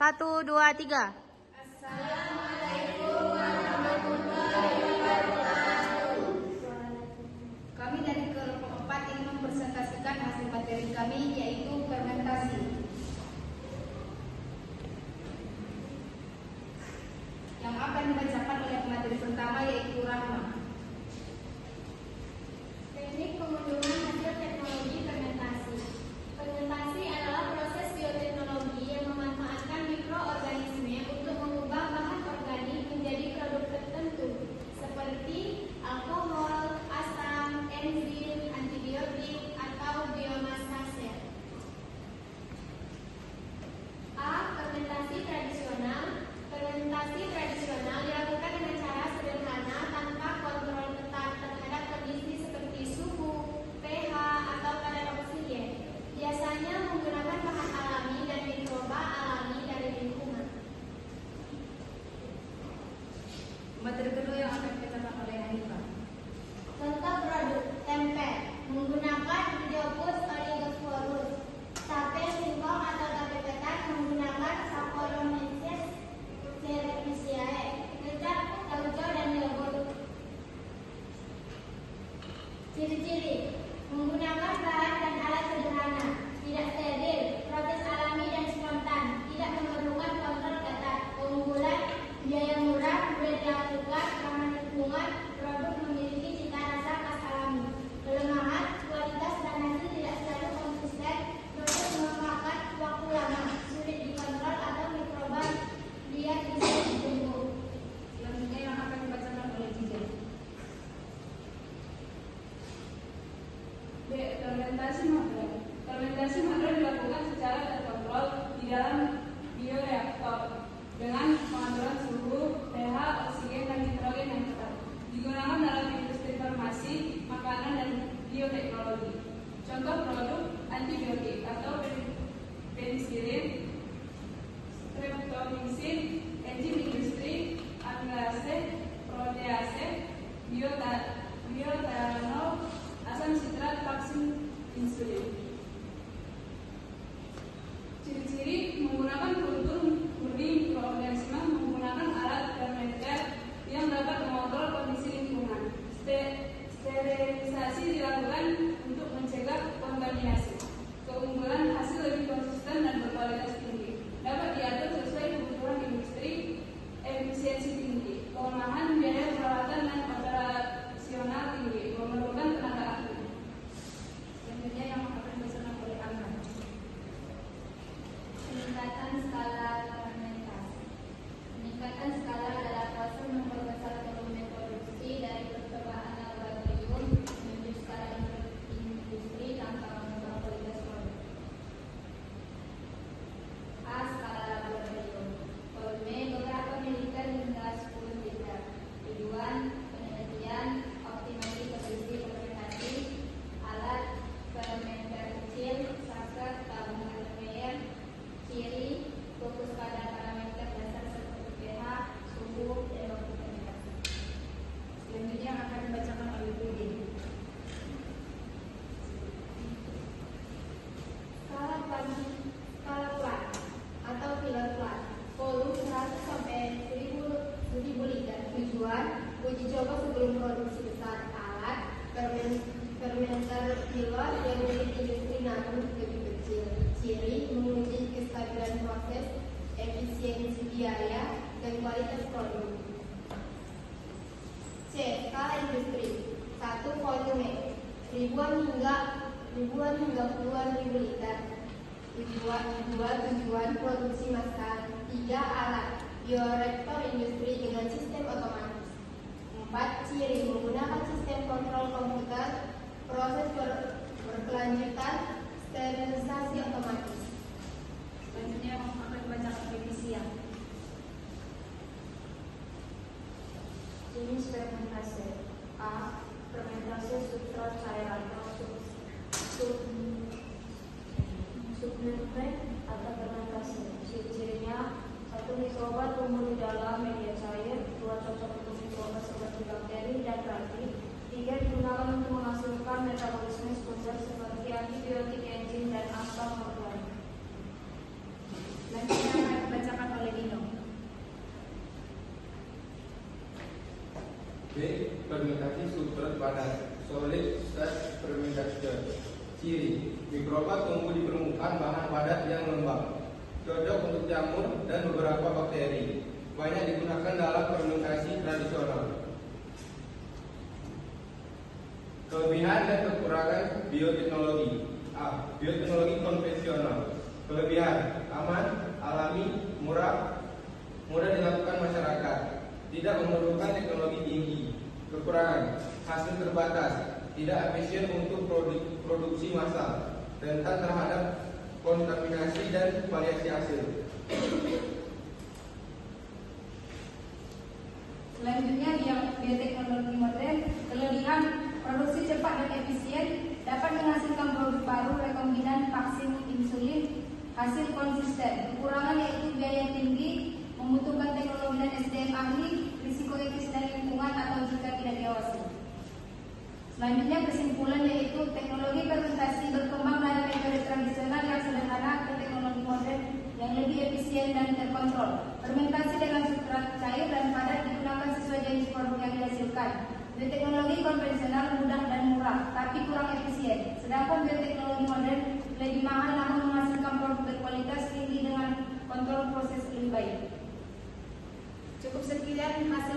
1, 2, 3. Assalamualaikum warahmatullahi wabarakatuh. Kami dari kelompok 4 ingin mempresentasikan hasil materi kami, yaitu fermentasi. Yang akan dibacakan oleh pemateri pertama yaitu Rahma. Teknik pengunduhan hasil teknologi fermentasi. Fermentasi adalah proses bioteknologi yang memanfaatkan mikroorganisme untuk mengubah bahan organik menjadi produk tertentu seperti alkohol, asam, enzim, antibiotik, atau biomasa sel. A. Fermentasi tradisional. Fermentasi tradisional dilakukan dengan cara sederhana tanpa kontrol ketat terhadap kondisi seperti suhu, pH, atau kadar oksigen. Biasanya menggunakan bahan alami dan mikroba alami dari lingkungan. Materi kedua yang akan dibacakan oleh Hanifah. Contoh produk tempe menggunakan Diopus oligosporus. Tape singkong atau tape ketan menggunakan Saccharomyces cerevisiae. Kecap, tauco, dan yogurt. Ciri-ciri: menggunakan bahan dan alat sederhana, tidak steril, proses alami dan spontan, tidak memerlukan kontrol ketat. Keunggulan: biaya murah, mudah dilakukan, ramah lingkungan, produk memiliki cita rasa khas alami. Kelemahan: kualitas dan hasil tidak selalu konsisten, proses memakan waktu lama, sulit dikontrol atau mikroba liar bisa ditumbuh. Selanjutnya yang akan dibacakan oleh Jijan. B. Fermentasi makro. Fermentasi makro dilakukan secara terkontrol di dalam bioreaktor dengan pengaturan suhu, pH, oksigen, dan nitrogen yang ketat. Digunakan dalam industri farmasi, makanan, dan bioteknologi. Contoh produk antibiotik atau penisilin, streptomycin, enzim industri, amilase, protease, bioetanol, asam sitrat, vaksin insulin. Ciri-ciri: menggunakan kultur murni mikroorganisme, menggunakan alat fermenter yang dapat mengontrol kondisi lingkungan. Sterilisasi dilakukan untuk mencegah kontaminasi. Keunggulan: hasil lebih konsisten dan berkualitas tinggi, dapat diatur sesuai kebutuhan industri, efisiensi tinggi. Kelemahan: biaya perawatan dan operasional tinggi, memerlukan tenaga ahli. Selanjutnya yang akan dibacakan oleh Amran. Peningkatan skala fermentasi. Peningkatan skala adalah proses memperbesar volume produksi dari percobaan laboratorium menuju skala industri tanpa mengubah kualitas produk. A. Skala laboratorium. Volume beberapa mililiter hingga 10 liter. Tujuan: penelitian, optimasi kondisi fermentasi, alat fermenter kecil, saset, tabung conveyor. Ciri: fokus pada parameter dasar seperti pH, suhu, dan waktu fermentasi. Selanjutnya yang akan dibacakan oleh Pudin. Skala plant atau filler plant. Volume 100 sampai 1000 liter. Tujuan: uji coba sebelum produksi besar. Alat fermenter filler yang milik industri namun lebih kecil. Ciri: menguji kestabilan proses, efisiensi biaya, dan kualitas produk. C. Skala industri. 1. Volume ribuan hingga puluhan ribu liter. Tujuan produksi massal. 3. Alat bioreaktor industri dengan sistem otomatis. 4. Ciri: menggunakan sistem kontrol komputer, proses berkelanjutan, sterilisasi otomatis. Selanjutnya yang akan dibacakan oleh Visia. Jenis fermentasi. A. Fermentasi substrat cair atau submerged atau fermentasi. Ciri-cirinya: 1. Mikroba tumbuh di dalam media cair. 2. Cocok untuk mikroba seperti bakteri dan ragi. 3. Digunakan untuk menghasilkan metabolisme sekunder seperti antibiotik, enzim, dan asam organik. Selanjutnya akan dibacakan B. Fermentasi substrat padat, solid state fermentation. Ciri: mikroba tumbuh di permukaan bahan padat yang lembab, cocok untuk jamur dan beberapa bakteri. Banyak digunakan dalam fermentasi tradisional. Kelebihan dan kekurangan bioteknologi. A. Bioteknologi konvensional. Kelebihan: aman, alami, mudah dilakukan masyarakat, tidak memerlukan teknologi tinggi. Kekurangan: hasil terbatas, tidak efisien untuk produksi massal, rentan terhadap kontaminasi dan variasi hasil. Selanjutnya, bioteknologi modern. Kelebihan: produksi cepat dan efisien, dapat menghasilkan produk baru, rekombinan, vaksin, insulin, hasil konsisten. Kekurangan yaitu biaya tinggi, membutuhkan teknologi dan SDM ahli, risiko etis dan lingkungan atau jika tidak diawasi. Selanjutnya, kesimpulan yaitu teknologi fermentasi berkembang dari metode tradisional yang sederhana ke teknologi modern yang lebih efisien dan terkontrol. Fermentasi dengan substrat cair dan padat digunakan sesuai jenis produk yang dihasilkan. Bioteknologi konvensional mudah dan murah, tapi kurang efisien. Sedangkan bioteknologi modern lebih mahal namun menghasilkan produk berkualitas tinggi dengan kontrol proses lebih baik. Cukup sekian hasil